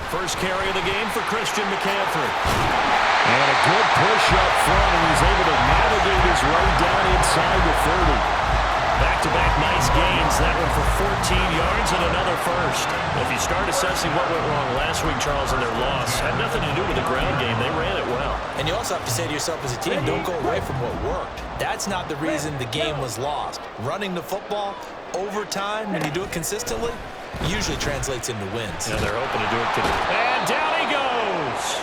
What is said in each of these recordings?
First carry of the game for Christian McCaffrey. And a good push up front, and he's able to navigate his way down inside the 30. Back-to-back nice gains. That one for 14 yards and another first. If you start assessing what went wrong last week, Charles, in their loss, had nothing to do with the ground game. They ran it well. And you also have to say to yourself as a team, don't go away from what worked. That's not the reason the game was lost. Running the football over time, when you do it consistently, usually translates into wins. Yeah, they're hoping to do it today. And down he goes.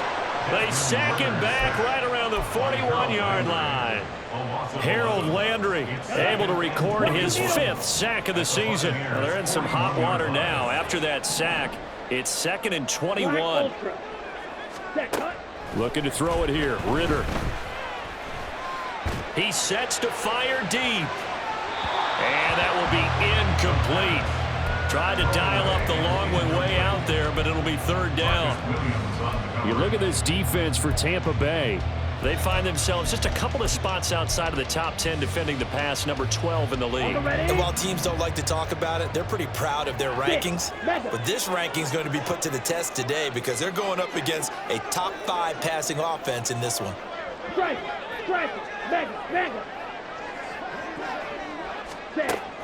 They sack him back right around the 41-yard line. Harold Landry able to record his 5th sack of the season. Well, they're in some hot water now. After that sack, it's 2nd and 21. Looking to throw it here. Ritter. He sets to fire deep. And that will be incomplete. Tried to dial up the long way out there, but it'll be 3rd down. You look at this defense for Tampa Bay. They find themselves just a couple of spots outside of the top 10 defending the pass, number 12 in the league. And while teams don't like to talk about it, they're pretty proud of their rankings. But this ranking is going to be put to the test today because they're going up against a top 5 passing offense in this one.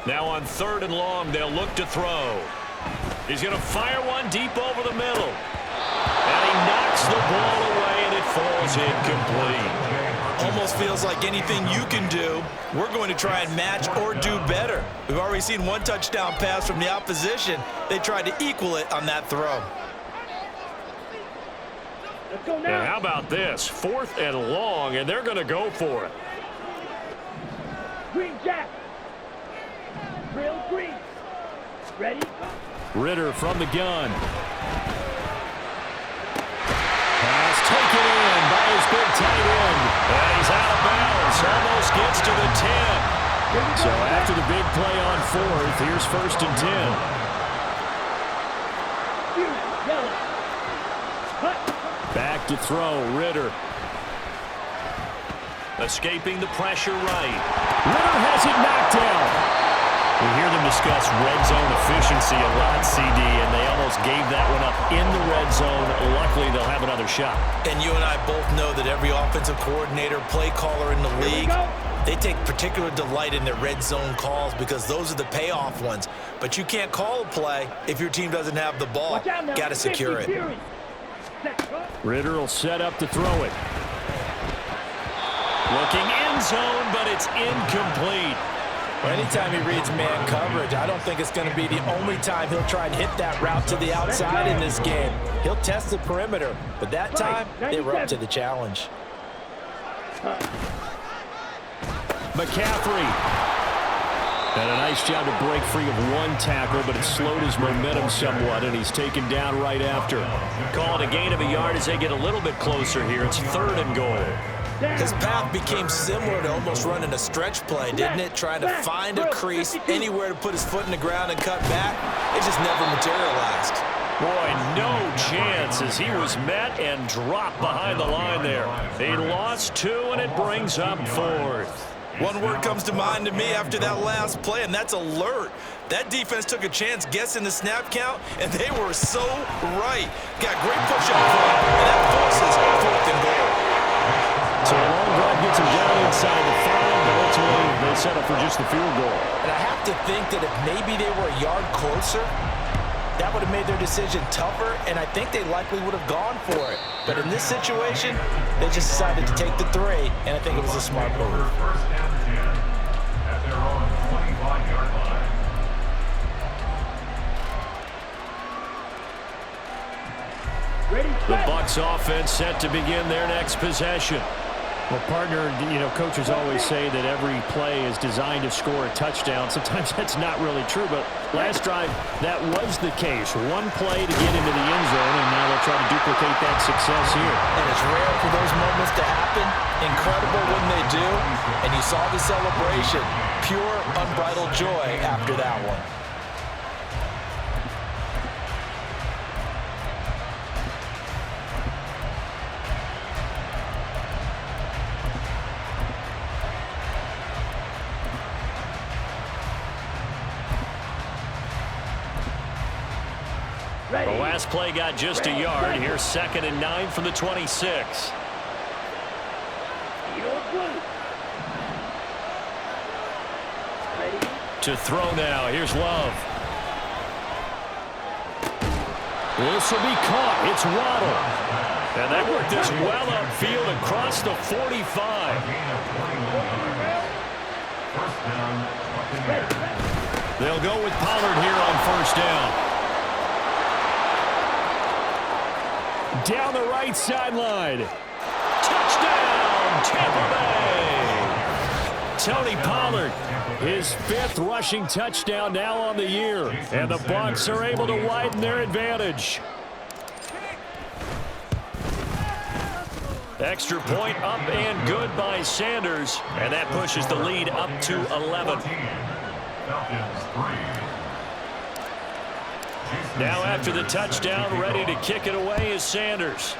Now on 3rd and long, they'll look to throw. He's going to fire one deep over the middle. And he knocks the ball away, and it falls incomplete. Almost feels like anything you can do, we're going to try and match or do better. We've already seen one touchdown pass from the opposition. They tried to equal it on that throw. Let's go now. And how about this? 4th and long, and they're going to go for it. Green Jack. Real green. Ready? Ritter from the gun. Pass taken in by his big tight end. And he's out of bounds. Almost gets to the 10. So after the big play on 4th, here's 1st and 10. Back to throw, Ritter. Escaping the pressure right. Ritter has it knocked down. We hear them discuss red zone efficiency a lot, CD, and they almost gave that one up in the red zone. Luckily, they'll have another shot. And you and I both know that every offensive coordinator, play caller in the league, they take particular delight in their red zone calls because those are the payoff ones. But you can't call a play if your team doesn't have the ball. Got to secure it. Ritter will set up to throw it. Looking end zone, but it's incomplete. Anytime he reads man coverage, I don't think it's going to be the only time he'll try and hit that route to the outside in this game. He'll test the perimeter, but that time they were up to the challenge. McCaffrey. Had a nice job to break free of one tackle, but it slowed his momentum somewhat, and he's taken down right after. Call it a gain of a yard as they get a little bit closer here. It's 3rd and goal. His path became similar to almost running a stretch play, didn't it? Trying to find a crease, anywhere to put his foot in the ground and cut back. It just never materialized. Boy, no chance as he was met and dropped behind the line there. He lost 2, and it brings up 4th. One word comes to mind to me after that last play, and that's alert. That defense took a chance guessing the snap count, and they were so right. Got great push up front, and that forces 4th and goal. So a long drive gets him down inside the 5, but ultimately they settle for just the field goal. And I have to think that if maybe they were a yard closer, that would have made their decision tougher, and I think they likely would have gone for it. But in this situation, they just decided to take the 3, and I think it was a smart move. The Bucs offense set to begin their next possession. Well, partner, coaches always say that every play is designed to score a touchdown. Sometimes that's not really true, but last drive, that was the case. One play to get into the end zone, and now they'll try to duplicate that success here. And it's rare for those moments to happen. Incredible when they do. And you saw the celebration. Pure, unbridled joy after that one. The last play got just a yard. Here's 2nd and 9 from the 26. To throw now. Here's Love. This will be caught. It's Waddle. And that worked this well upfield across the 45. They'll go with Pollard here on 1st down. Down the right sideline. Touchdown, Tampa Bay. Tony Pollard, his 5th rushing touchdown now on the year. And the Bucs are able to widen their advantage. Extra point up and good by Sanders. And that pushes the lead up to 11. Now after the touchdown, ready to kick it away is Sanders.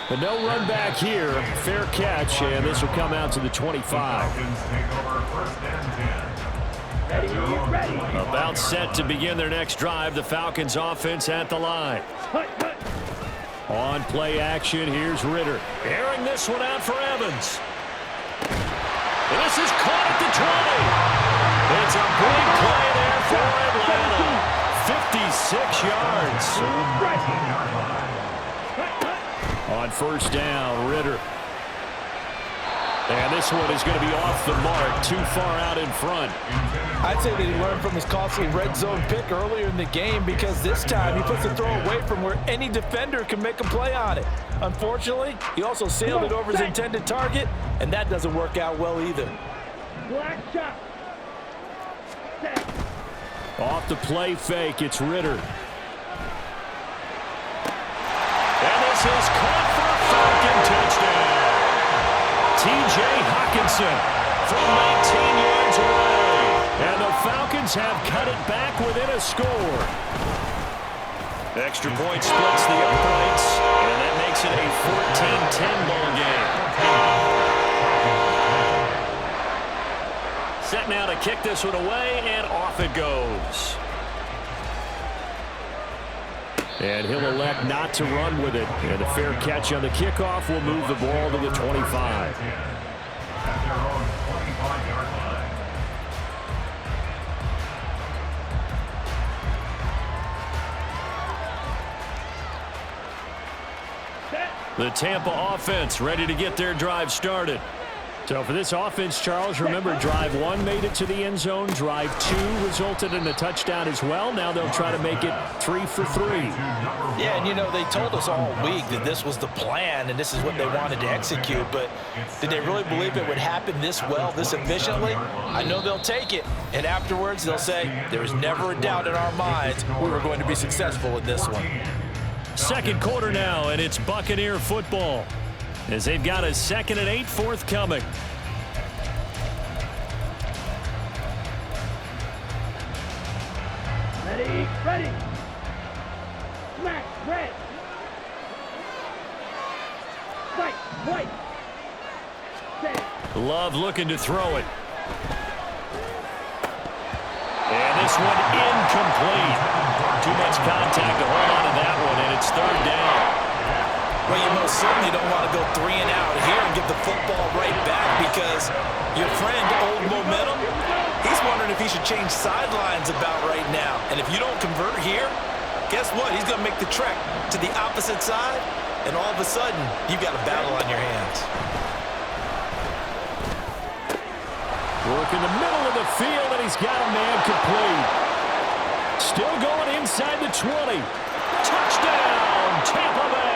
But no run back here. Fair catch, and this will come out to the 25. About set to begin their next drive. The Falcons offense at the line. On play action, here's Ritter. Airing this one out for Evans. And this is caught at the 20. It's a big play there for Atlanta. 56 yards. On 1st down, Ritter. And this one is going to be off the mark, too far out in front. I'd say that he learned from his costly red zone pick earlier in the game, because this time he puts the throw away from where any defender can make a play on it. Unfortunately, he also sailed it over his intended target, and that doesn't work out well either. Black shot. Off the play fake, it's Ritter. And this is caught for a Falcon touchdown. T.J. Hockenson from 19 yards away. And the Falcons have cut it back within a score. Extra point splits the uprights, and that makes it a 14-10 ball game. Set now to kick this one away, and off it goes. And he'll elect not to run with it. And a fair catch on the kickoff will move the ball to the 25. The Tampa offense ready to get their drive started. So for this offense, Charles, remember drive 1 made it to the end zone. Drive 2 resulted in a touchdown as well. Now they'll try to make it 3 for 3. Yeah, and you know, they told us all week that this was the plan and this is what they wanted to execute, but did they really believe it would happen this well, this efficiently? I know they'll take it, and afterwards they'll say, there was never a doubt in our minds we were going to be successful in this one. Second quarter now, and it's Buccaneer football, as they've got a 2nd and 8 forthcoming. Ready. Smack, red. Fight, white. Love looking to throw it. And this one incomplete. Too much contact to hold on to that one, and it's 3rd down. Well, you most certainly don't want to go 3 and out here and give the football right back, because your friend, Old Momentum, he's wondering if he should change sidelines about right now. And if you don't convert here, guess what? He's going to make the trek to the opposite side, and all of a sudden, you've got a battle on your hands. Work in the middle of the field, and he's got a man complete. Still going inside the 20. Touchdown, Tampa Bay.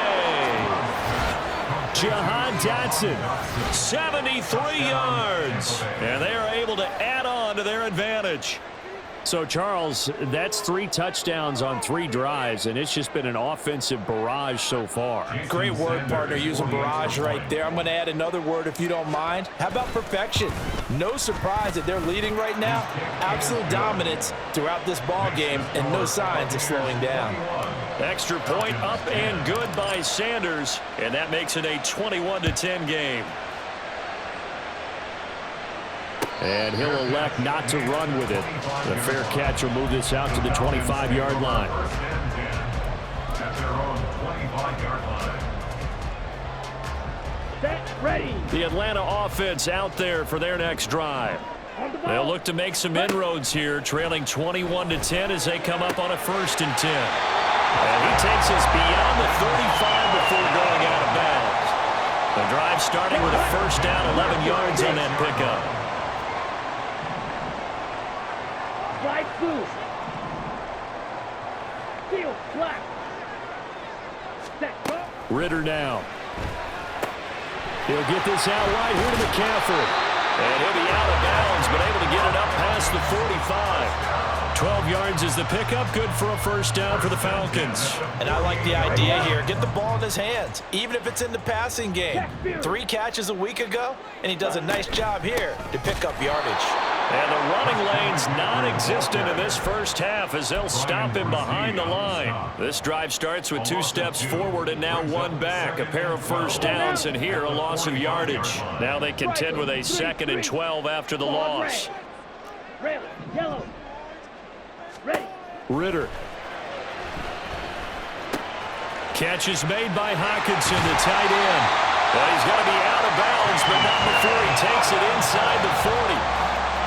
Jahan Dotson, 73 yards. And they are able to add on to their advantage. So, Charles, that's 3 touchdowns on 3 drives, and it's just been an offensive barrage so far. Great word, partner, using barrage right there. I'm going to add another word if you don't mind. How about perfection? No surprise that they're leading right now. Absolute dominance throughout this ball game, and no signs of slowing down. Extra point up and good by Sanders, and that makes it a 21-10 game. And he'll elect not to run with it. The fair catch will move this out to the 25-yard line. At their own 25-yard line. Set, ready. The Atlanta offense out there for their next drive. They'll look to make some inroads here, trailing 21-10 as they come up on a 1st and 10. And he takes us beyond the 35 before going out of bounds. The drive starting with a 1st down, 11 yards on that pickup. Slide through. Field flat. Set, go. Ritter now. He'll get this out right here to McCaffrey. And he'll be out of bounds, but able to get it up past the 45. 12 yards is the pickup. Good for a 1st down for the Falcons. And I like the idea here. Get the ball in his hands, even if it's in the passing game. 3 catches a week ago, and he does a nice job here to pick up yardage. And the running lane's non-existent in this first half as they'll stop him behind the line. This drive starts with 2 steps forward and now 1 back. A pair of 1st downs, and here a loss of yardage. Now they contend with a 2nd and 12 after the loss. Red, yellow. Ready. Ritter. Catch is made by Hockenson, the tight end. Well, he's going to be out of bounds, but not before he takes it inside the 40.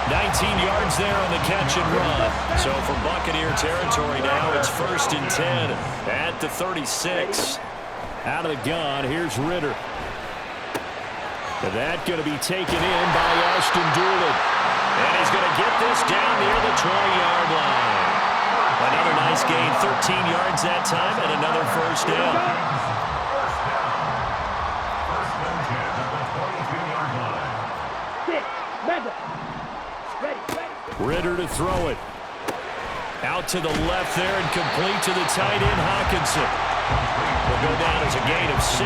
19 yards there on the catch and run. So from Buccaneer territory now, it's 1st and 10 at the 36. Out of the gun, here's Ritter. And that going to be taken in by Ashton Doolin. And he's going to get this down near the 20-yard line. Another nice gain, 13 yards that time, and another 1st down. Ritter to throw it. Out to the left there and complete to the tight end, Hockenson. Will go down as a gain of 6,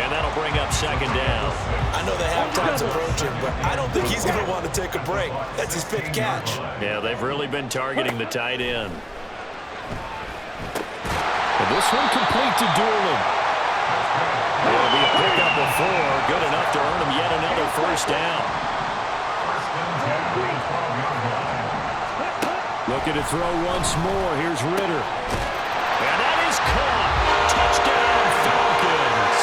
and that'll bring up 2nd down. I know the halftime's approaching, but I don't think he's going to want to take a break. That's his 5th catch. Yeah, they've really been targeting the tight end. And this one complete to Doolin. It'll be a pickup of 4, good enough to earn him yet another 1st down. Looking to throw once more. Here's Ritter. And that is caught. Touchdown, Falcons.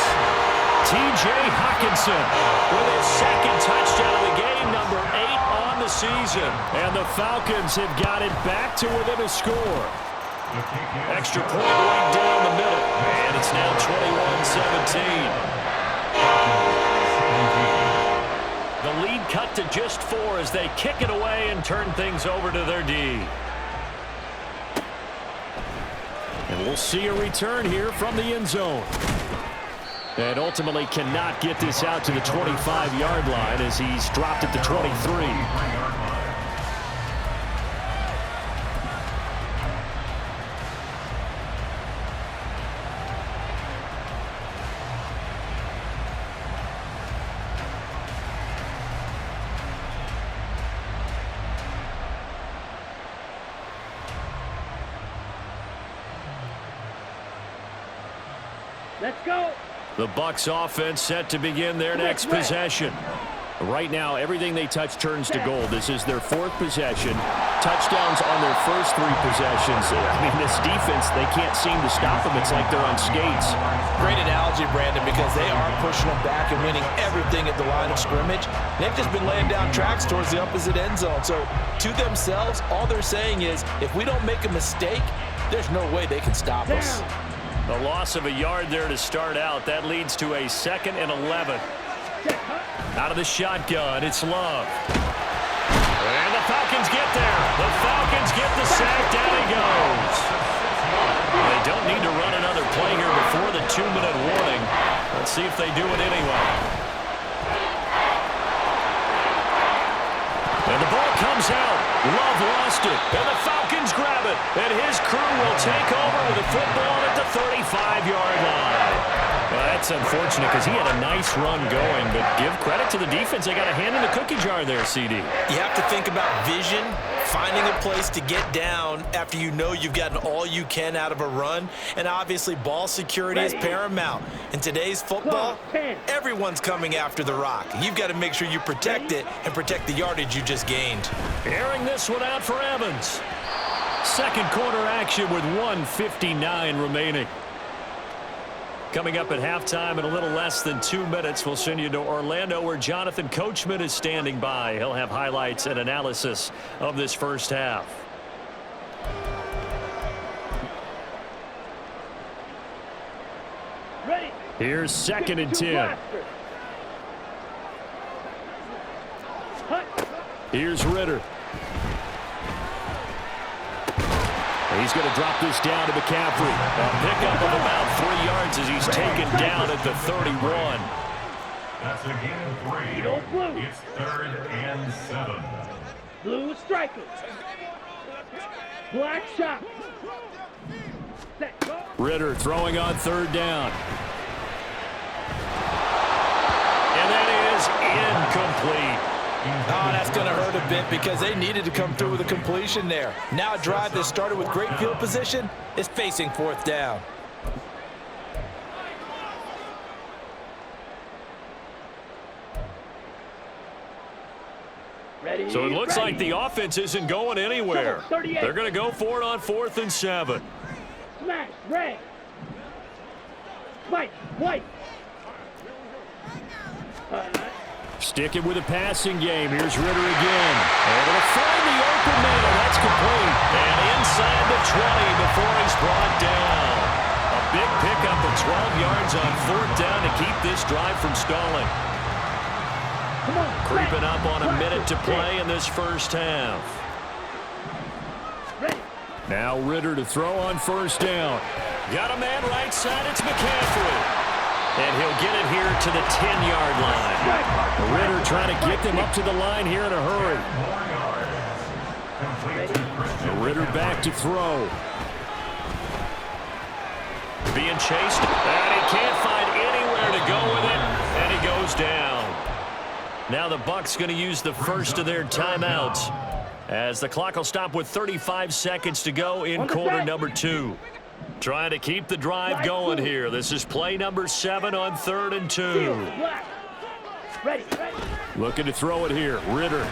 T.J. Hockenson with his 2nd touchdown of the game, number 8 on the season. And the Falcons have got it back to within a score. Extra point right down the middle. And it's now 21-17. The lead cut to just 4 as they kick it away and turn things over to their D. And we'll see a return here from the end zone. And ultimately cannot get this out to the 25-yard line as he's dropped at the 23. Let's go. The Bucs offense set to begin their next possession. Right now, everything they touch turns to gold. This is their 4th possession. Touchdowns on their first 3 possessions. I mean, this defense, they can't seem to stop them. It's like they're on skates. Great analogy, Brandon, because they are pushing them back and winning everything at the line of scrimmage. They've just been laying down tracks towards the opposite end zone. So to themselves, all they're saying is, if we don't make a mistake, there's no way they can stop us. The loss of a yard there to start out. That leads to a 2nd and 11. Out of the shotgun, it's Love. And the Falcons get there. The Falcons get the sack. Down he goes. They don't need to run another play here before the 2-minute warning. Let's see if they do it anyway. And the ball comes out. Love lost it. And the Falcons grab it. And his crew will take over with the football at the 35-yard line. Well, that's unfortunate because he had a nice run going, but give credit to the defense. They got a hand in the cookie jar there, CD. You have to think about vision, finding a place to get down after you know you've gotten all you can out of a run, and obviously ball security is paramount. In today's football, everyone's coming after the rock. You've got to make sure you protect it and protect the yardage you just gained. Airing this one out for Evans. Second quarter action with 1:59 remaining. Coming up at halftime in a little less than 2 minutes, we'll send you to Orlando where Jonathan Coachman is standing by. He'll have highlights and analysis of this first half. Ready. Here's 2nd and 10. Here's Ritter. He's going to drop this down to McCaffrey. A pickup of about 3 yards as he's taken down at the 31. That's a gain of 3. It's 3rd and 7. Blue striker. Black shot. Set, go. Ritter throwing on 3rd down. And that is incomplete. Oh, that's going to hurt a bit because they needed to come through with a completion there. Now a drive that started with great field position is facing 4th down. Ready. So it looks like the offense isn't going anywhere. 38. They're going to go for it on 4th and 7. Smash. Red. White. Sticking with a passing game. Here's Ritter again. Able to find the open man. That's complete. And inside the 20 before he's brought down. A big pickup of 12 yards on 4th down to keep this drive from stalling. Come on. Creeping up on a minute to play in this first half. Ready. Now Ritter to throw on 1st down. Got a man right side. It's McCaffrey. And he'll get it here to the 10-yard line. Ritter trying to get them up to the line here in a hurry. Ritter back to throw. Being chased, and he can't find anywhere to go with it, and he goes down. Now the Bucs going to use the first of their timeouts as the clock will stop with 35 seconds to go in quarter number 2. Trying to keep the drive going here. This is play number 7 on 3rd and 2. Ready. Looking to throw it here. Ritter.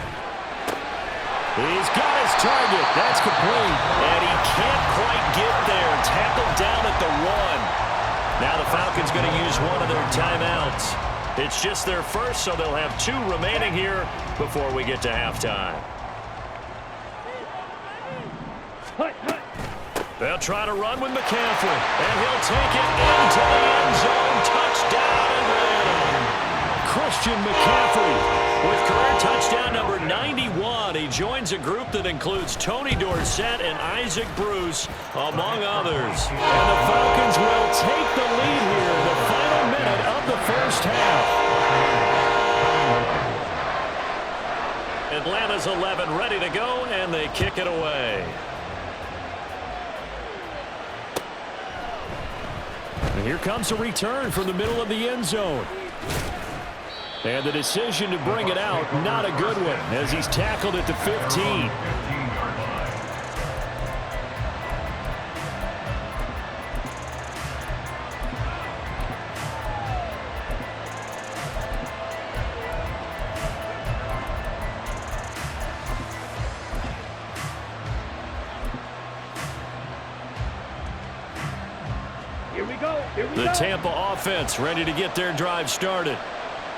He's got his target. That's complete. And he can't quite get there. Tackled down at the 1. Now the Falcons going to use one of their timeouts. It's just their first, so they'll have 2 remaining here before we get to halftime. They'll try to run with McCaffrey, and he'll take it into the end zone. Touchdown and Christian McCaffrey with career touchdown number 91. He joins a group that includes Tony Dorsett and Isaac Bruce, among others. And the Falcons will take the lead here in the final minute of the first half. Atlanta's 11 ready to go, and they kick it away. And here comes a return from the middle of the end zone. And the decision to bring it out, not a good one, as he's tackled at the 15. The Tampa offense ready to get their drive started.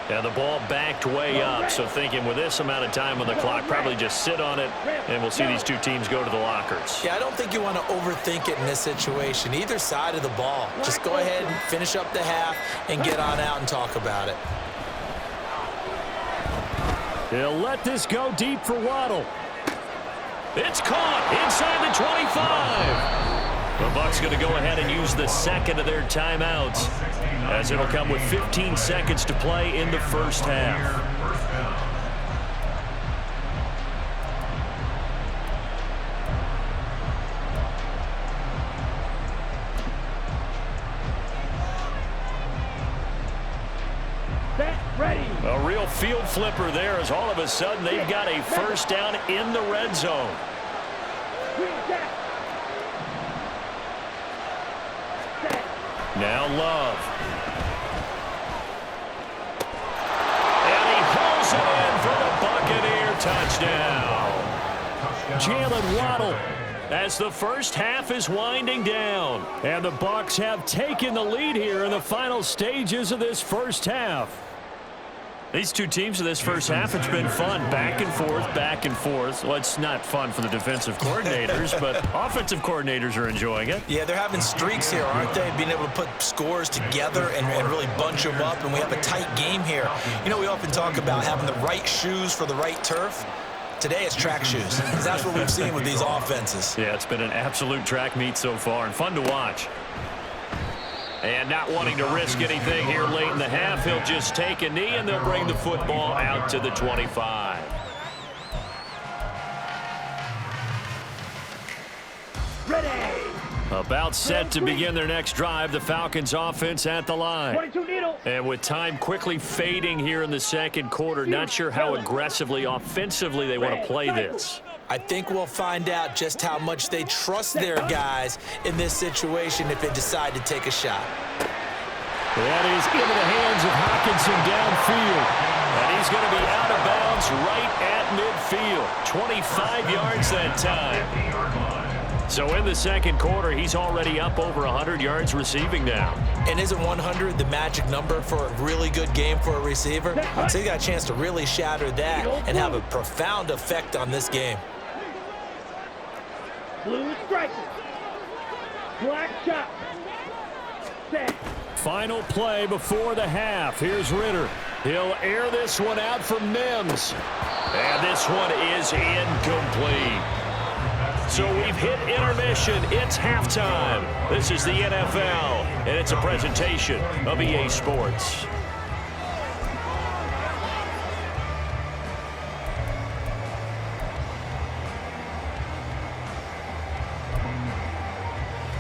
And the ball backed way up, so thinking with this amount of time on the clock, probably just sit on it, and we'll see these two teams go to the lockers. Yeah, I don't think you want to overthink it in this situation. Either side of the ball. Just go ahead and finish up the half and get on out and talk about it. He'll let this go deep for Waddle. It's caught inside the 25. The Bucs going to go ahead and use the second of their timeouts, as it'll come with 15 seconds to play in the first half. field flipper there as all of a sudden they've got a first down in the red zone. Now Love. And he hauls it in for the Buccaneer touchdown. Jalen Waddle as the first half is winding down. And the Bucs have taken the lead here in the final stages of this first half. These two teams in this first half, it's been fun. Back and forth, back and forth. Well, it's not fun for the defensive coordinators, but offensive coordinators are enjoying it. Yeah, they're having streaks here, aren't they? Being able to put scores together and really bunch them up, and we have a tight game here. You know, we often talk about having the right shoes for the right turf. Today it's track shoes. That's what we've seen with these offenses. Yeah, it's been an absolute track meet so far and fun to watch. And not wanting to risk anything here late in the half, he'll just take a knee and they'll bring the football out to the 25. Ready. About set to begin their next drive, the Falcons offense at the line. 22 needle. And with time quickly fading here in the second quarter, not sure how aggressively, offensively they want to play this. I think we'll find out just how much they trust their guys in this situation if they decide to take a shot. That is into the hands of Hockenson downfield. And he's going to be out of bounds right at midfield. 25 yards that time. So in the second quarter, he's already up over 100 yards receiving now. And isn't 100 the magic number for a really good game for a receiver? So he got a chance to really shatter that and have a profound effect on this game. Blue striker. Black chop. Set. Final play before the half. Here's Ritter. He'll air this one out for Mims. And this one is incomplete. So we've hit intermission. It's halftime. This is the NFL, and it's a presentation of EA Sports.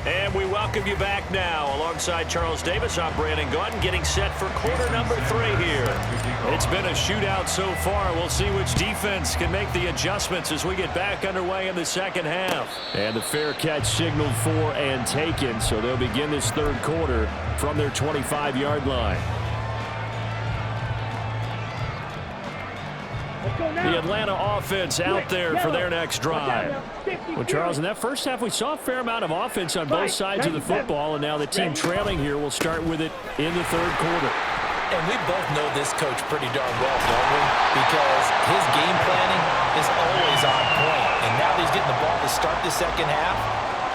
And we welcome you back now. Alongside Charles Davis, I'm Brandon Gautin, getting set for quarter number 3 here. It's been a shootout so far. We'll see which defense can make the adjustments as we get back underway in the second half. And the fair catch signaled for and taken, so they'll begin this third quarter from their 25-yard line. The Atlanta offense out there for their next drive. Well, Charles, in that first half, we saw a fair amount of offense on both sides of the football, and now the team trailing here will start with it in the third quarter. And we both know this coach pretty darn well, don't we? Because his game planning is always on point. And now that he's getting the ball to start the second half,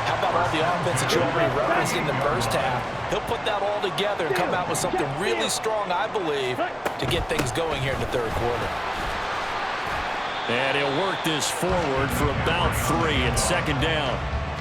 how about all the offense that you already referenced in the first half? He'll put that all together and come out with something really strong, I believe, to get things going here in the third quarter. And he'll work this forward for about 3 and second down.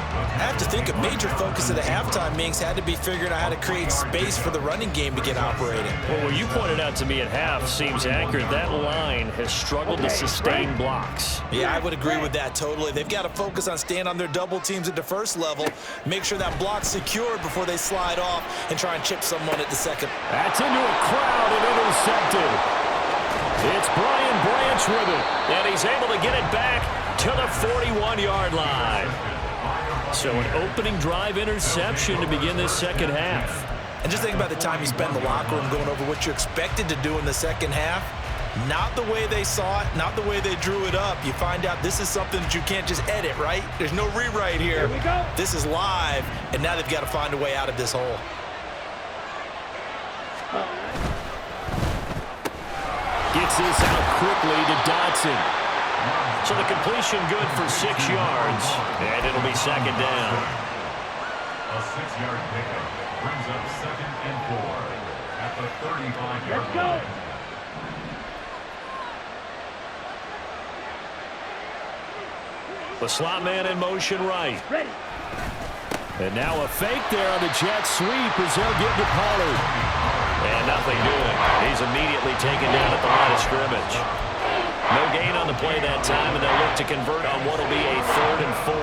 I have to think a major focus of the halftime meetings had to be figuring out how to create space for the running game to get operating. Well, what you pointed out to me at half seems accurate. That line has struggled to sustain blocks. Yeah, I would agree with that totally. They've got to focus on staying on their double teams at the first level, make sure that block's secured before they slide off and try and chip someone at the second. That's into a crowd and intercepted. It's Brian Branch with it, and he's able to get it back to the 41-yard line. So an opening drive interception to begin this second half. And just think about the time you spend in the locker room going over what you expected to do in the second half. Not the way they saw it, not the way they drew it up. You find out this is something that you can't just edit, right? There's no rewrite here. Here we go. This is live, and now they've got to find a way out of this hole. Gets this out quickly to Dotson. So the completion good for 6 yards, and it'll be second down. A 6-yard pickup brings up 2nd and 4 at the 35-yard line. The slot man in motion right. Ready. And now a fake there on the jet sweep as they'll give to Pollard. And nothing doing. He's immediately taken down at the line of scrimmage. No gain on the play that time, and they'll look to convert on what will be a 3rd and 4.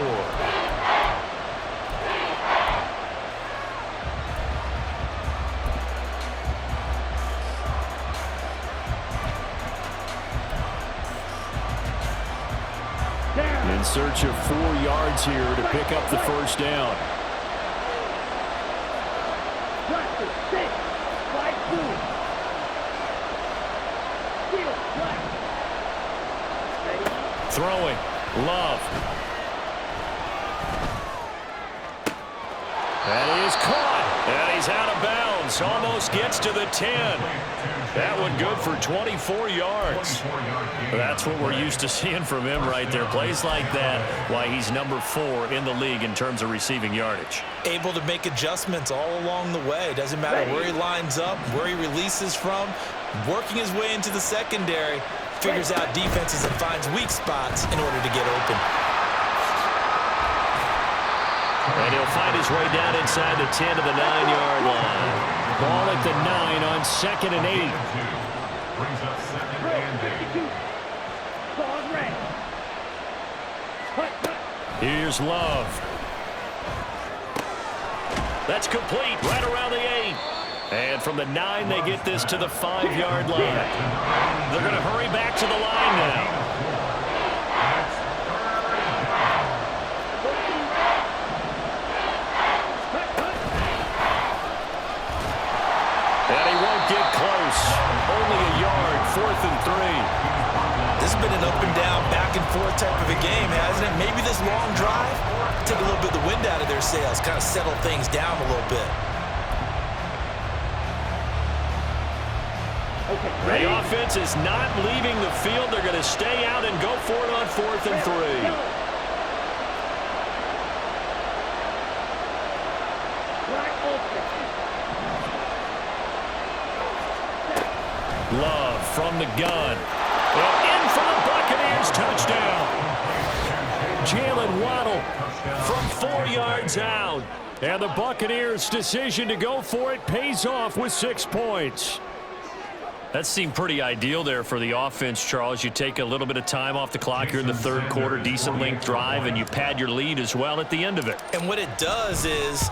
search of 4 yards here to pick up the first down. Throwing. Love. That is caught. And he's out of bounds. Almost gets to the 10. That one good for 24 yards. That's what we're used to seeing from him right there. Plays like that, why he's number 4 in the league in terms of receiving yardage. Able to make adjustments all along the way. Doesn't matter where he lines up, where he releases from. Working his way into the secondary. Figures out defenses and finds weak spots in order to get open. And he'll find his way down inside the 10 to the 9-yard line. Ball at the 9 on 2nd and 8. Brings up 2nd and 8. Here's Love. That's complete right around the 8. And from the 9, they get this to the 5-yard line. They're going to hurry back to the line now. And he won't get close. Only a yard, 4th and 3. This has been an up and down, back and forth type of a game, hasn't it? Maybe this long drive took a little bit of the wind out of their sails, kind of settled things down a little bit. The offense is not leaving the field. They're going to stay out and go for it on 4th and 3. Love from the gun. And in for the Buccaneers, touchdown. Jalen Waddle from 4 yards out. And the Buccaneers' decision to go for it pays off with 6 points. That seemed pretty ideal there for the offense, Charles. You take a little bit of time off the clock here in the 3rd quarter, decent length drive, and you pad your lead as well at the end of it. And what it does is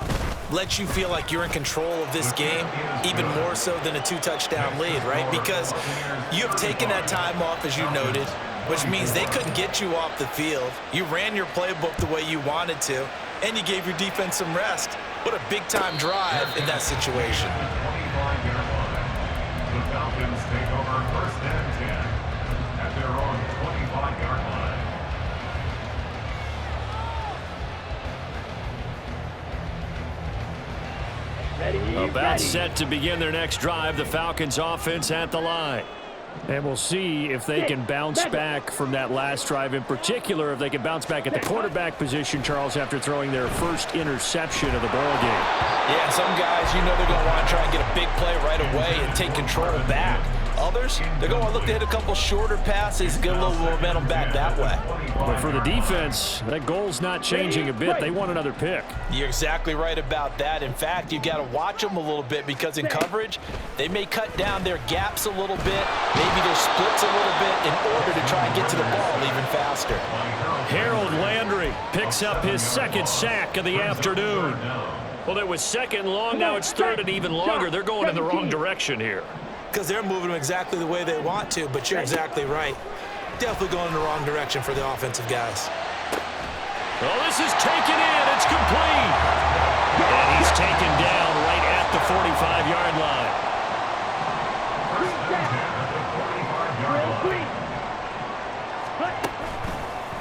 let you feel like you're in control of this game, even more so than a 2-touchdown lead, right? Because you have taken that time off, as you noted, which means they couldn't get you off the field. You ran your playbook the way you wanted to, and you gave your defense some rest. What a big-time drive in that situation. The Falcons take over 1st and 10 at their own 25-yard line. About set to begin their next drive, the Falcons offense at the line. And we'll see if they can bounce back from that last drive, in particular if they can bounce back at the quarterback position, Charles, after throwing their first interception of the ball game. Yeah, some guys, you know they're going to want to try and get a big play right away and take control back. Others, they're going to look to hit a couple shorter passes, get a little momentum back that way. But for the defense, that goal's not changing a bit. They want another pick. You're exactly right about that. In fact, you've got to watch them a little bit because in coverage, they may cut down their gaps a little bit, maybe their splits a little bit in order to try and get to the ball even faster. Harold Landry picks up his 2nd sack of the afternoon. Well, it was 2nd long, now it's 3rd and even longer. They're going in the wrong direction here. Because they're moving them exactly the way they want to, but you're exactly right. Definitely going in the wrong direction for the offensive guys. Well, this is taken in. It's complete. And he's taken down right at the 45-yard line.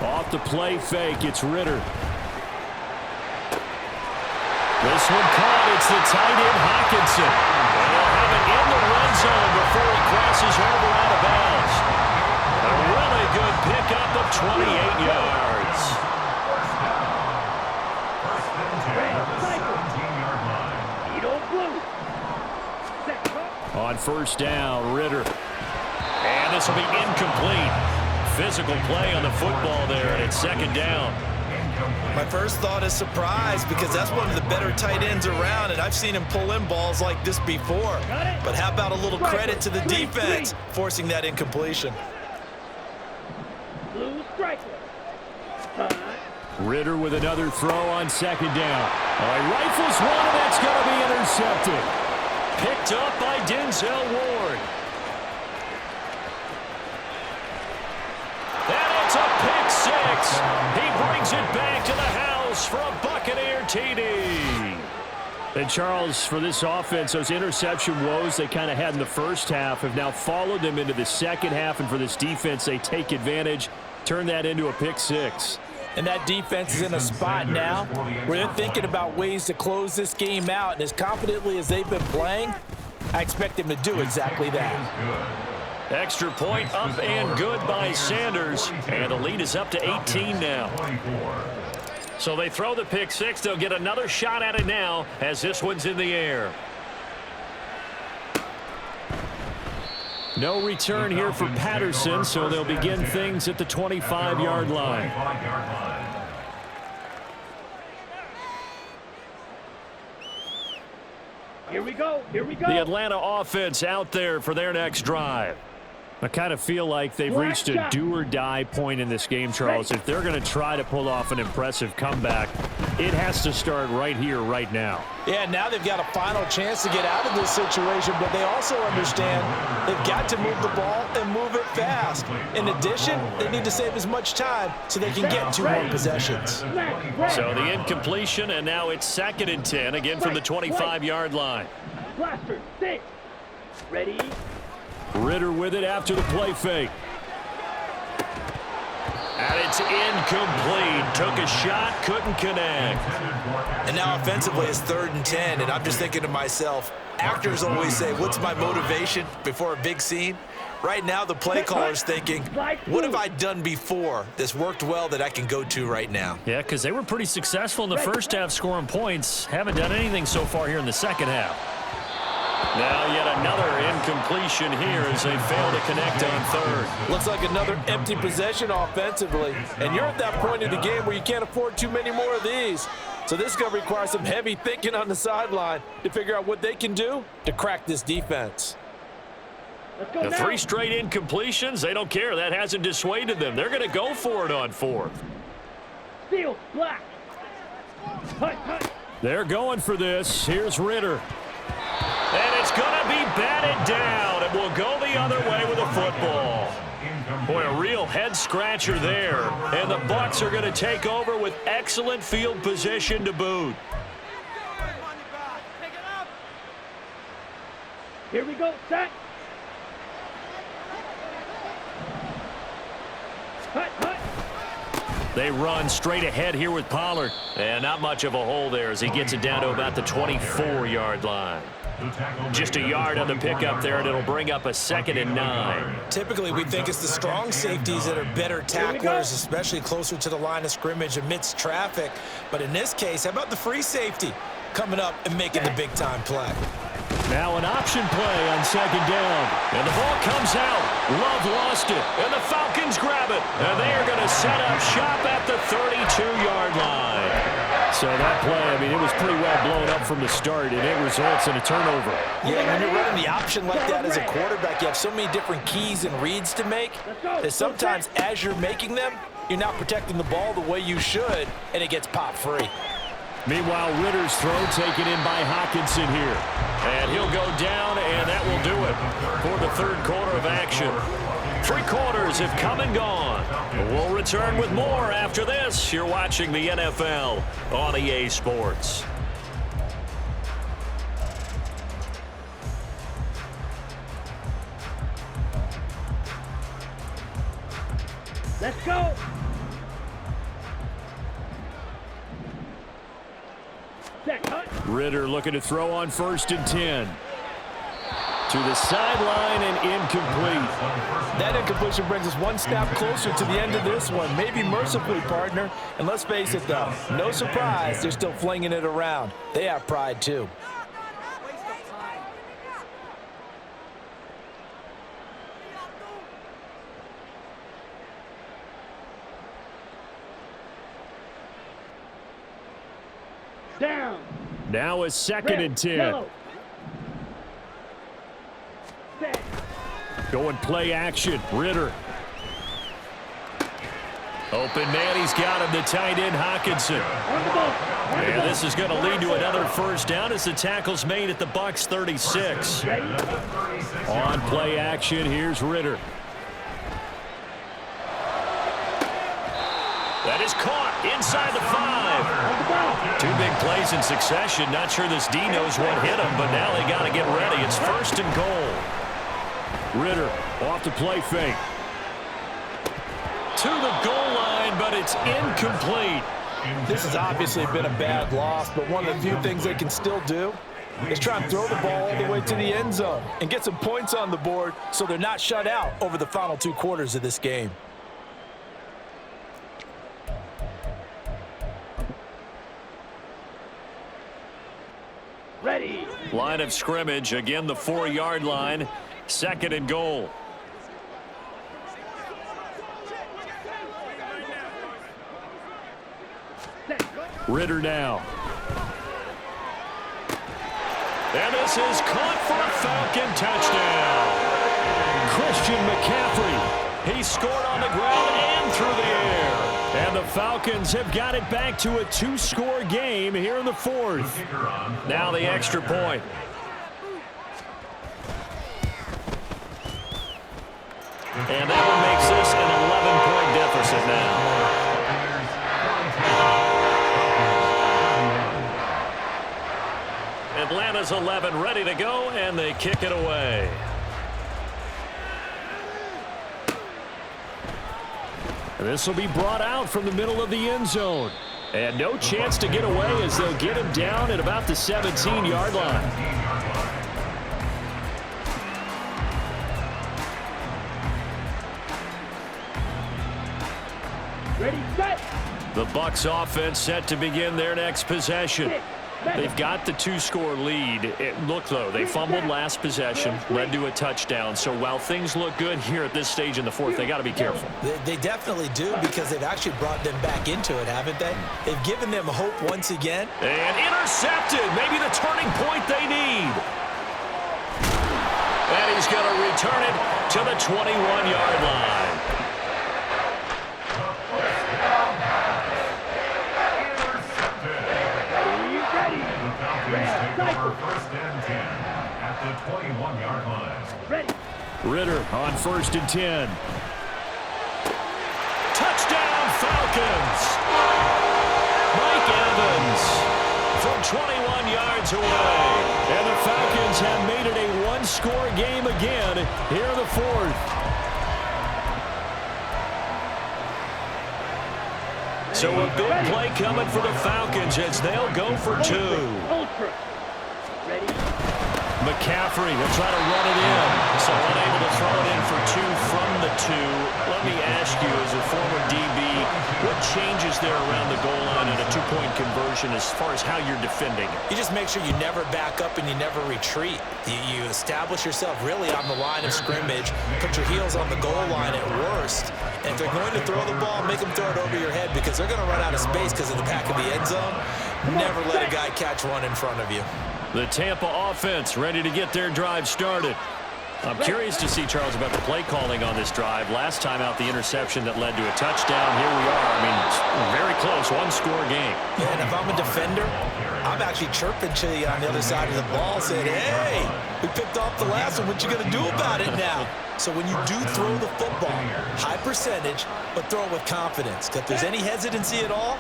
Off the play fake, it's Ritter. This one caught. It's the tight end, Hockenson. And they'll have it in the red zone before he crosses over out of bounds. A really good pickup of 28 yards. On 1st down, Ritter. And this will be incomplete. Physical play on the football there, and it's 2nd down. My first thought is surprise because that's one of the better tight ends around, and I've seen him pull in balls like this before. But how about a little credit to the defense forcing that incompletion? Ritter with another throw on 2nd down. He rifles one, and that's going to be intercepted. Picked up by Denzel Ward. And it's a pick 6. 6. He brings it back to the house for a Buccaneer TD. And, Charles, for this offense, those interception woes they kind of had in the first half have now followed them into the second half. And for this defense, they take advantage, turn that into a pick 6. And that defense is in a spot now where they're thinking about ways to close this game out. And as confidently as they've been playing, I expect them to do exactly that. Extra point up and good by Sanders. And the lead is up to 18 now. So they throw the pick 6. They'll get another shot at it now as this one's in the air. No return here for Patterson, so they'll begin things at the 25-yard line. Here we go. Here we go. The Atlanta offense out there for their next drive. I kind of feel like they've reached a do-or-die point in this game, Charles. If they're going to try to pull off an impressive comeback, it has to start right here, right now. Yeah, now they've got a final chance to get out of this situation, but they also understand they've got to move the ball and move it fast. In addition, they need to save as much time so they can get 2 more possessions. So the incompletion, and now it's 2nd and 10, again from the 25-yard line. Blaster, 6. Ready? Ritter with it after the play fake. And it's incomplete. Took a shot, couldn't connect. And now offensively it's 3rd and 10, and I'm just thinking to myself, actors always say, what's my motivation before a big scene? Right now the play caller's thinking, what have I done before that's worked well that I can go to right now? Yeah, because they were pretty successful in the first half scoring points. Haven't done anything so far here in the second half. Now yet another incompletion here as they fail to connect on 3rd. Looks like another empty possession offensively. And you're at that point in the game where you can't afford too many more of these. So this is going to require some heavy thinking on the sideline to figure out what they can do to crack this defense. The 3 straight incompletions, they don't care. That hasn't dissuaded them. They're going to go for it on 4th. Steal, black. Hut, hut. They're going for this. Here's Ritter. And it's going to be batted down. It will go the other way with a football. Boy, a real head-scratcher there. And the Bucs are going to take over with excellent field position to boot. Here we go, set. Hut, hut. They run straight ahead here with Pollard. And not much of a hole there as he gets it down to about the 24-yard line. Just a yard on the pickup there, and it'll bring up a 2nd and 9. Typically, we think it's the strong safeties that are better tacklers, especially closer to the line of scrimmage amidst traffic. But in this case, how about the free safety coming up and making the big-time play? Now an option play on 2nd down. And the ball comes out. Love lost it. And the Falcons grab it. And they are going to set up shop at the 32-yard line. So that play, I mean, it was pretty well blown up from the start, and it results in a turnover. Yeah, when you're running the option like that as a quarterback, you have so many different keys and reads to make that sometimes as you're making them, you're not protecting the ball the way you should, and it gets popped free. Meanwhile, Ritter's throw taken in by Hockenson here. And he'll go down, and that will do it for the 3rd quarter of action. 3 quarters have come and gone. We'll return with more after this. You're watching the NFL on EA Sports. Let's go. Set, hut. Ritter looking to throw on 1st and 10. To the sideline and incomplete. That incompletion brings us one step closer to the end of this one. Maybe mercifully, partner. And let's face it, though, no surprise, they're still flinging it around. They have pride, too. Down. Now a 2nd and 10. Yellow. Set. Going play action. Ritter. Open man, he's got him. The tight end, Hockenson. On the ball. And this is going to lead to another 1st down as the tackle's made at the Bucs 36. On play action, here's Ritter. That is caught inside the 5. Two big plays in succession. Not sure this D knows what hit him, but now they got to get ready. It's 1st and goal. Ritter off the play fake. To the goal line, but it's incomplete. This has obviously been a bad loss, but one of the few things they can still do is try and throw the ball all the way to the end zone and get some points on the board so they're not shut out over the final 2 quarters of this game. Ready. Line of scrimmage, again the 4-yard line. 2nd and goal. Ritter now. And this is caught for a Falcon touchdown. Christian McCaffrey. He scored on the ground and through the air. And the Falcons have got it back to a 2-score game here in the 4th. Now the extra point. And that one makes this an 11-point deficit now. Atlanta's 11 ready to go, and they kick it away. This will be brought out from the middle of the end zone. And no chance to get away as they'll get him down at about the 17-yard line. Ready, set. The Bucs offense set to begin their next possession. They've got the 2-score lead. Look, though, they fumbled last possession, led to a touchdown. So while things look good here at this stage in the 4th, they got to be careful. They definitely do, because they've actually brought them back into it, haven't they? They've given them hope once again. And intercepted. Maybe the turning point they need. And he's going to return it to the 21-yard line. First and 10 at the 21-yard line. Ready. Ritter on 1st and 10. Touchdown Falcons. Mike Evans from 21 yards away. And the Falcons have made it a 1-score game again here in the 4th. So a big play coming for the Falcons as they'll go for 2. Ultra. Ready. McCaffrey will try to run it in. So unable to throw it in for 2 from the 2. Let me ask you, as a former DB, what changes there around the goal line in a 2-point conversion as far as how you're defending it? You just make sure you never back up and you never retreat. You establish yourself really on the line of scrimmage, put your heels on the goal line at worst. And if they're going to throw the ball, make them throw it over your head, because they're going to run out of space because of the back of the end zone. Never let a guy catch one in front of you. The Tampa offense ready to get their drive started. I'm curious to see, Charles, about the play calling on this drive. Last time out, the interception that led to a touchdown. Here we are. I mean, very close, 1-score game. Yeah, and if I'm a defender, I'm actually chirping to you on the other side of the ball, saying, hey, we picked off the last one. What you going to do about it now? So when you do throw the football, high percentage, but throw it with confidence. Because if there's any hesitancy at all,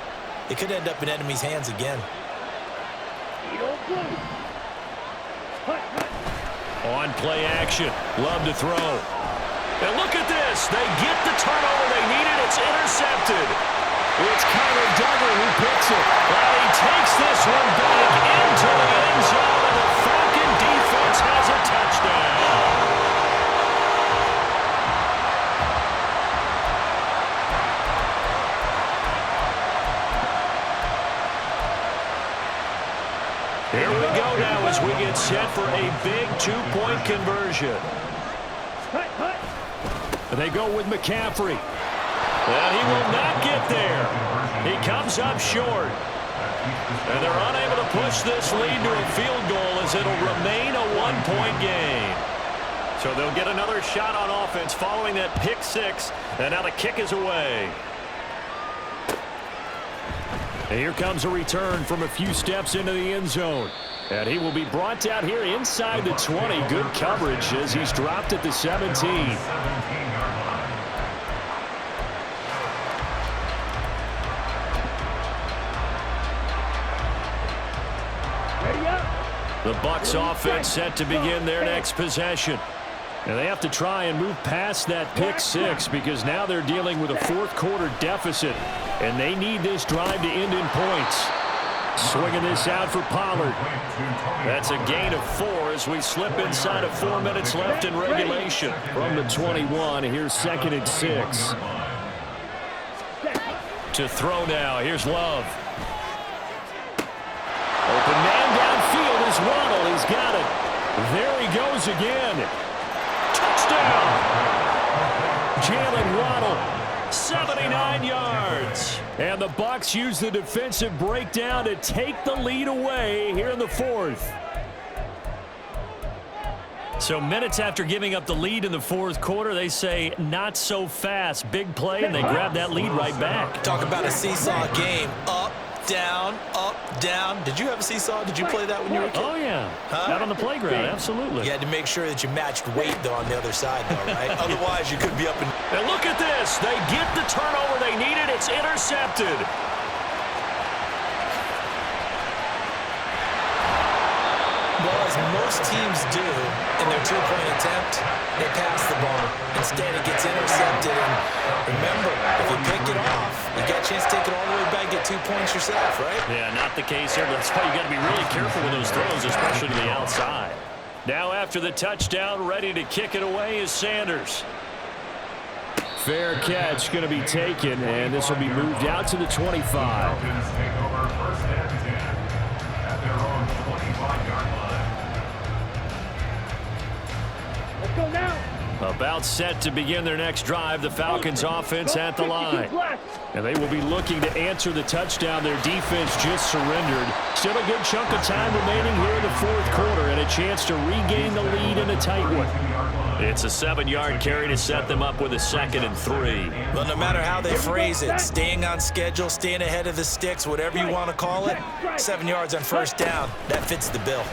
it could end up in enemy's hands again. On play action, love to throw. And look at this. They get the turnover they needed. It's intercepted. It's Kyler Duggar who picks it. And he takes this one back into the end zone, and the Falcon defense has a touchdown. Here we go now as we get set for a big 2-point conversion. And they go with McCaffrey. And he will not get there. He comes up short. And they're unable to push this lead to a field goal as it'll remain a 1-point game. So they'll get another shot on offense following that pick 6. And now the kick is away. And here comes a return from a few steps into the end zone. And he will be brought down here inside the 20. Good coverage as he's dropped at the 17. The Bucs offense set to begin their next possession. And they have to try and move past that pick six because now they're dealing with a fourth-quarter deficit, and they need this drive to end in points. Swinging this out for Pollard. That's a gain of 4 as we slip inside of 4 minutes left in regulation. From the 21, here's 2nd and 6. To throw now, here's Love. Open man downfield is Waddle. He's got it. There he goes again. Touchdown! Jalen Waddle, 79 yards. And the Bucs use the defensive breakdown to take the lead away here in the 4th. So minutes after giving up the lead in the 4th quarter, they say not so fast. Big play, and they grab that lead right back. Talk about a seesaw game. Up, down, up, down. Did you have a seesaw? Did you play that when you were a kid? Oh, yeah. Out on the playground, absolutely. You had to make sure that you matched weight, though, on the other side, though, right? Otherwise, you could be up and... And look at this. They get the turnover they needed. It's intercepted. Well, as most teams do in their two-point attempt, they pass the ball. Instead, it gets intercepted. And remember, if you pick it off, you got a chance to take it all the way back, get 2 points yourself, right? Yeah, not the case here. That's why you got to be really careful with those throws, especially to the outside. Now after the touchdown, ready to kick it away is Sanders. Fair catch going to be taken, and this will be moved out to the 25. Falcons take over 1st and 10 at their own 25-yard line. Let's go now. About set to begin their next drive, the Falcons offense at the line. And they will be looking to answer the touchdown their defense just surrendered. Still a good chunk of time remaining here in the 4th quarter and a chance to regain the lead in a tight one. It's a 7-yard carry to set them up with a 2nd and 3. Well, no matter how they phrase it, staying on schedule, staying ahead of the sticks, whatever you want to call it, 7 yards on 1st down, that fits the bill.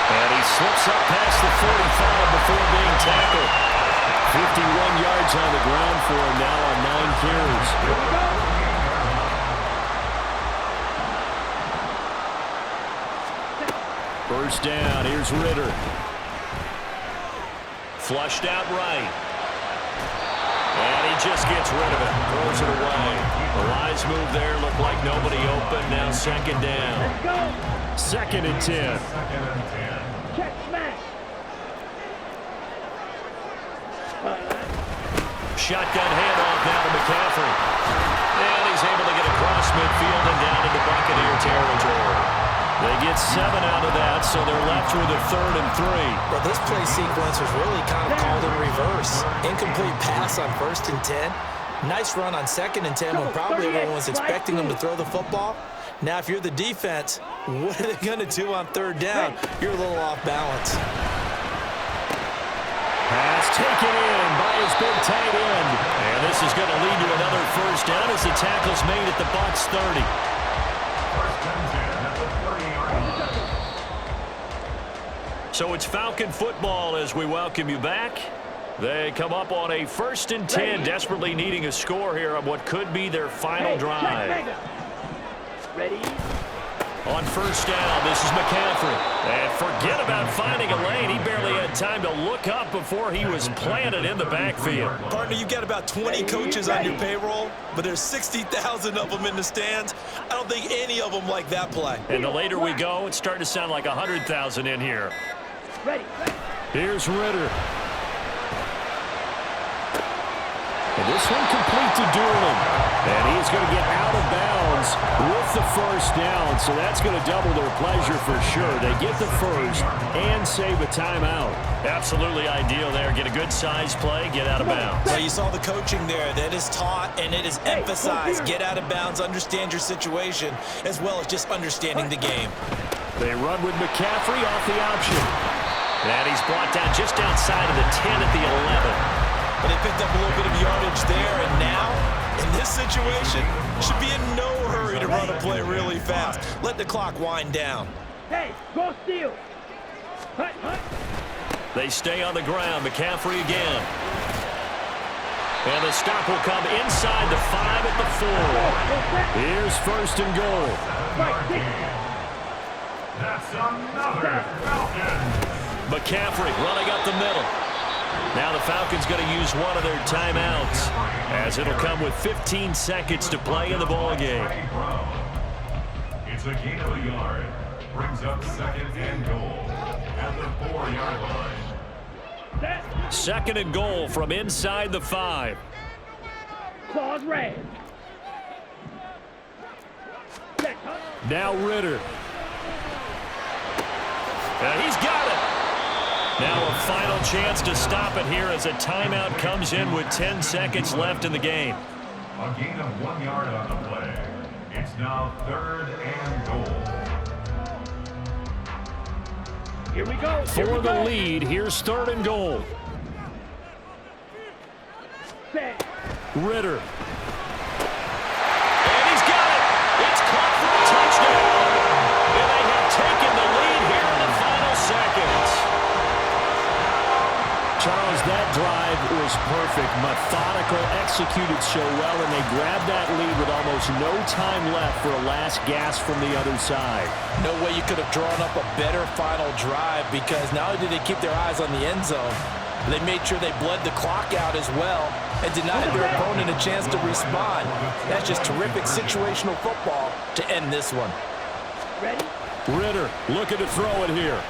And he slips up past the 45 before being tackled. 51 yards on the ground for him now on 9 carries. First down, here's Ritter. Flushed out right. And he just gets rid of it, throws it away. The wise move there, looked like nobody open, now 2nd down. 2nd and 10. Check smash. Shotgun handoff now to McCaffrey. And he's able to get across midfield and down into Buccaneer territory. They get 7 out of that, so they're left with a 3rd and 3. Well, this play sequence was really kind of called in reverse. Incomplete pass on 1st and 10. Nice run on 2nd and 10 when probably everyone was expecting them to throw the football. Now, if you're the defense, what are they going to do on 3rd down? You're a little off balance. Pass taken in by his big tight end. And this is going to lead to another 1st down as the tackle's made at the Bucs 30. 1st and 10 at the 30-yard line. So it's Falcon football as we welcome you back. They come up on a 1st and 10, desperately needing a score here on what could be their final drive. Ready? On 1st down, this is McCaffrey. And forget about finding a lane. He barely had time to look up before he was planted in the backfield. Partner, you got about 20 coaches on your payroll, but there's 60,000 of them in the stands. I don't think any of them like that play. And the later we go, it's starting to sound like 100,000 in here. Ready. Here's Ritter. And this one complete to Doolin. And he's going to get out of bounds with the 1st down. So that's going to double their pleasure for sure. They get the 1st and save a timeout. Absolutely ideal there. Get a good size play, get out of bounds. Well, you saw the coaching there. That is taught and it is emphasized. Get out of bounds, understand your situation, as well as just understanding the game. They run with McCaffrey off the option. And he's brought down just outside of the 10 at the 11. But they picked up a little bit of yardage there, and now, in this situation, should be in no hurry to run a play really fast. Let the clock wind down. Hey, go steal. Hut, hut. They stay on the ground. McCaffrey again. And the stop will come inside the 5 at the 4. Here's 1st and goal. 5-yard gain. That's another Falcons. McCaffrey running up the middle. Now the Falcons going to use one of their timeouts, as it'll come with 15 seconds to play in the ball game. It's a gain of a yard. Brings up second and goal at the 4-yard line. Second and goal from inside the 5. Claws red. Now Ritter. And he's got it. Now a final chance to stop it here as a timeout comes in with 10 seconds left in the game. A gain of 1 yard on the play. It's now third and goal. Here we go. For the lead, here's third and goal. Set. Ritter. And he's got it. It's caught for a touchdown. And they have taken the lead here in the final seconds. Charles, that drive was perfect. Methodical, executed so well, and they grabbed that lead with almost no time left for a last gasp from the other side. No way you could have drawn up a better final drive, because not only did they keep their eyes on the end zone, they made sure they bled the clock out as well and denied their opponent a chance to respond. That's just terrific situational football to end this one. Ready? Ritter looking to throw it here.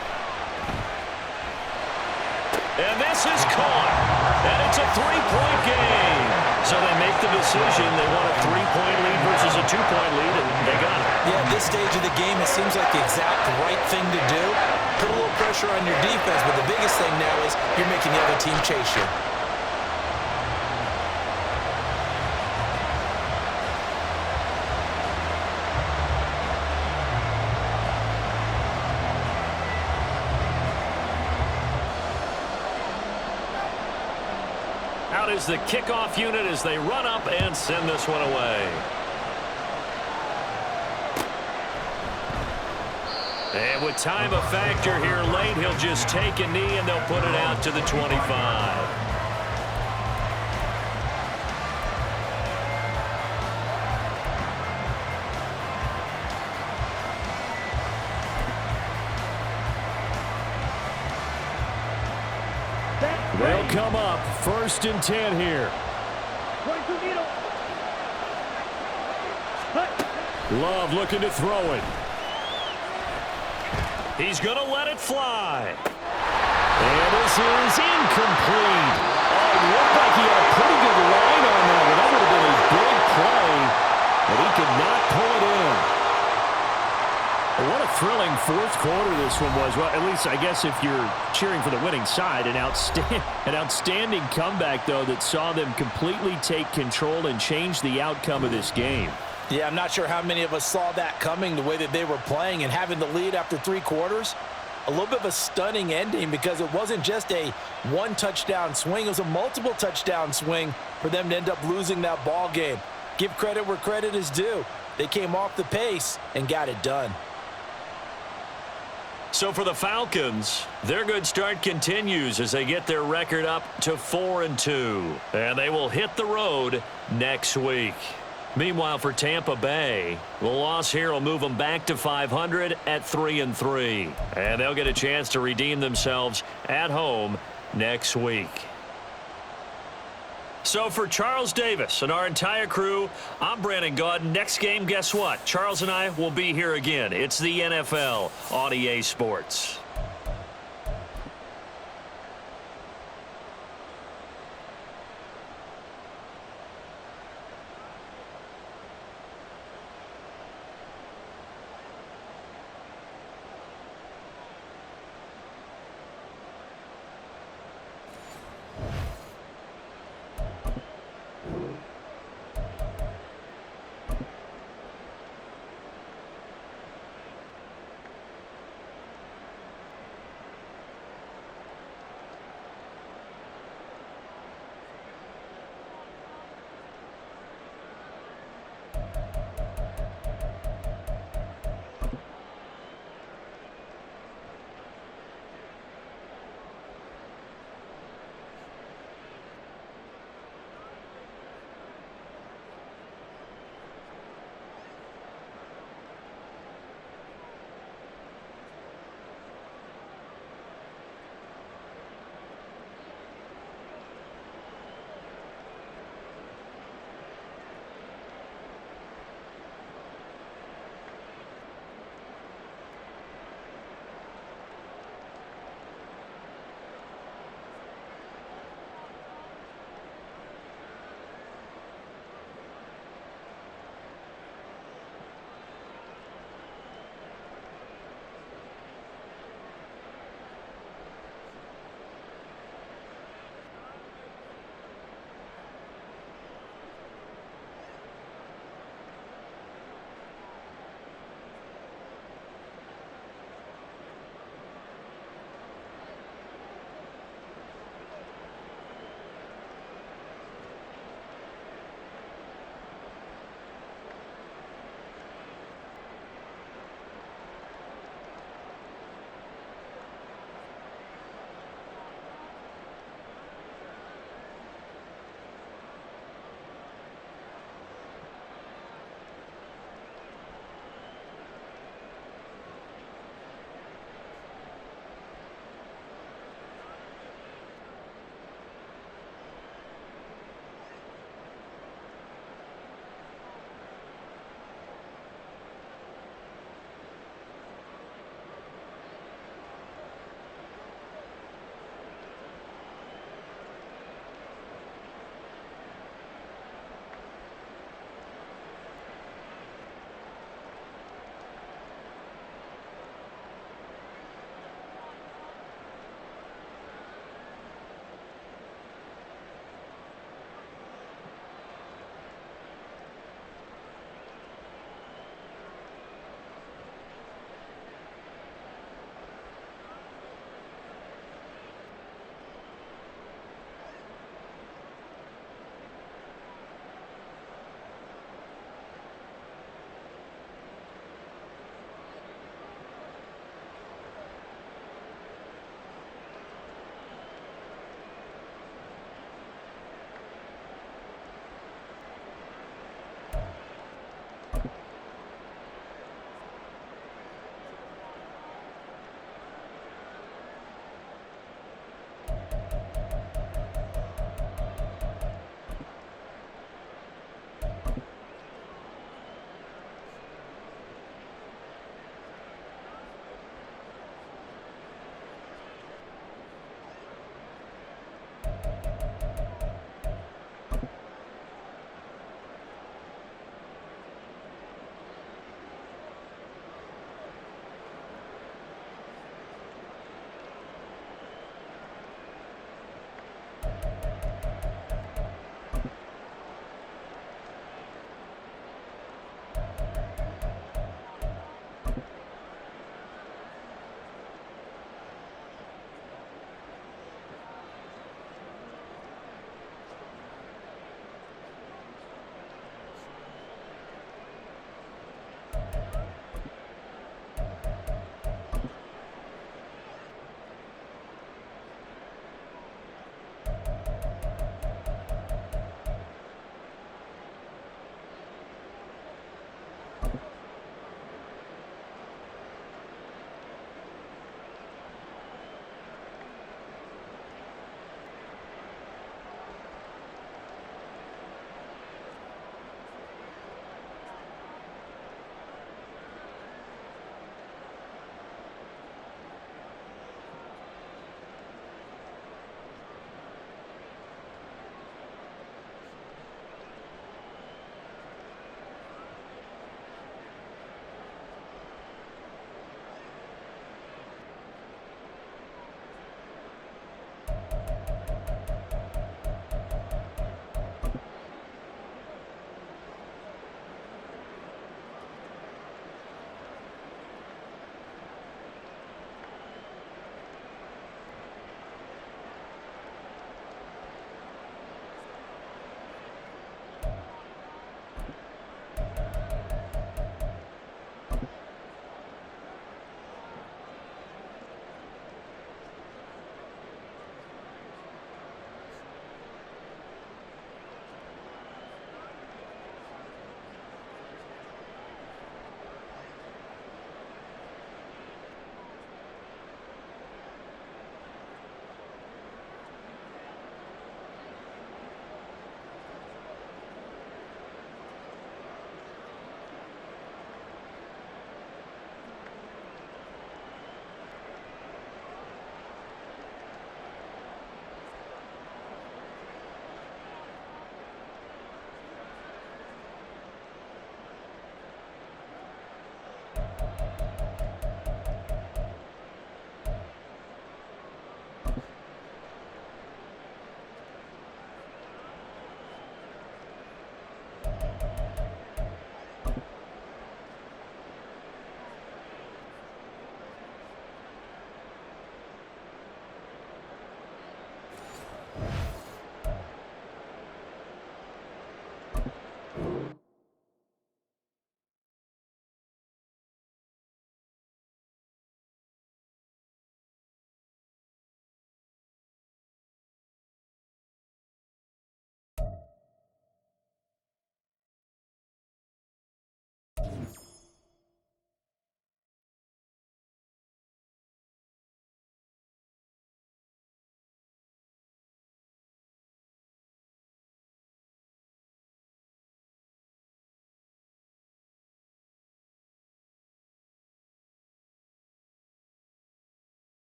And this is caught. And it's a 3-point game. So they make the decision. They want a 3-point lead versus a 2-point lead, and they got it. Yeah, at this stage of the game, it seems like the exact right thing to do. Put a little pressure on your defense, but the biggest thing now is you're making the other team chase you. Out is the kickoff unit as they run up and send this one away. And with time a factor here late, he'll just take a knee and they'll put it out to the 25. They'll come up 1st and 10 here. Love looking to throw it. He's going to let it fly. And this is incomplete. Oh, it looked like he had a pretty good line on that one. That would have been a big play, but he could not pull it in. What a thrilling 4th quarter this one was. Well, at least I guess if you're cheering for the winning side, an outstanding comeback, though, that saw them completely take control and change the outcome of this game. Yeah, I'm not sure how many of us saw that coming, the way that they were playing and having the lead after 3 quarters. A little bit of a stunning ending, because it wasn't just a 1-touchdown swing. It was a multiple touchdown swing for them to end up losing that ball game. Give credit where credit is due. They came off the pace and got it done. So for the Falcons, their good start continues as they get their record up to 4-2. And they will hit the road next week. Meanwhile, for Tampa Bay, the loss here will move them back to 500 at 3-3. And they'll get a chance to redeem themselves at home next week. So for Charles Davis and our entire crew, I'm Brandon Gaudin. Next game, guess what? Charles and I will be here again. It's the NFL on EA Sports.